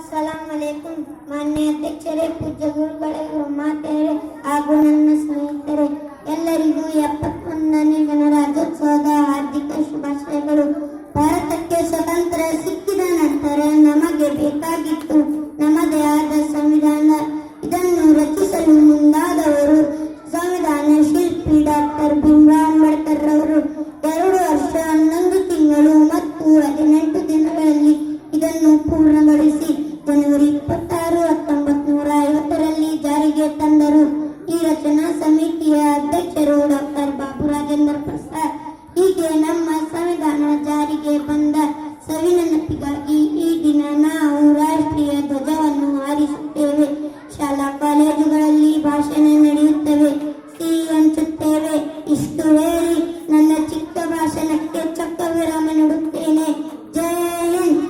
ಅಸ್ಸಲಾಂ ಅಲೈಕುಂ. ಮಾನ್ಯ ಅಧ್ಯಕ್ಷರೇ, ಪೂಜ್ಯ ಗುರುಗಳೇ, ಮಾತೆಯರೇ ಹಾಗೂ ನನ್ನ ಸ್ನೇಹಿತರೆ, ಎಲ್ಲರಿಗೂ 71ನೇ ಗಣರಾಜ್ಯೋತ್ಸವದ ಹಾರ್ದಿಕ ಶುಭಾಶಯಗಳು. ಭಾರತಕ್ಕೆ ಸ್ವಾತಂತ್ರ್ಯ ಸಿಕ್ಕಿದ ನಂತರ ನಮಗೆ ಬೇಕಾಗಿತ್ತು ನಮ್ಮದೇ ಆದ ಸಂವಿಧಾನ. ಇದನ್ನು ರಚಿಸಲು ಮುಂದಾದವರು ಸಂವಿಧಾನ ಶಿಲ್ಪಿ ಡಾಕ್ಟರ್ ಭೀಮರಾವ್ ಅಂಬೇಡ್ಕರ್ ರವರು 2 ವರ್ಷ 11 ತಿಂಗಳು ಮತ್ತು 18 ದಿನಗಳಲ್ಲಿ ಇದನ್ನು ಪೂರ್ಣಗೊಳಿಸಿ ಜನವರಿ 26, 1950ರಲ್ಲಿ ಜಾರಿಗೆ ತಂದರು. ಈ ರಚನಾ ಸಮಿತಿಯ ಅಧ್ಯಕ್ಷರು ಡಾಕ್ಟರ್ ಬಾಬು ರಾಜೇಂದ್ರ ಪ್ರಸಾದ್. ಹೀಗೆ ನಮ್ಮ ಸಂವಿಧಾನ ಜಾರಿಗೆ ಬಂದ ಸವಿ ನೆನಪಿಗಾಗಿ ಈ ದಿನ ನಾವು ರಾಷ್ಟ್ರೀಯ ಧ್ವಜವನ್ನು ಹಾರಿಸುತ್ತೇವೆ. ಶಾಲಾ ಕಾಲೇಜುಗಳಲ್ಲಿ ಭಾಷಣ ನಡೆಯುತ್ತವೆ, ಸಿಹಿ ಹಂಚುತ್ತೇವೆ. ಇಷ್ಟು ಹೇಳಿ ನನ್ನ ಚಿಕ್ಕ ಭಾಷಣಕ್ಕೆ ಚೊಕ್ಕ ವಿರಾಮ ನೀಡುತ್ತೇನೆ. ಜೈ ಹಿಂದ್.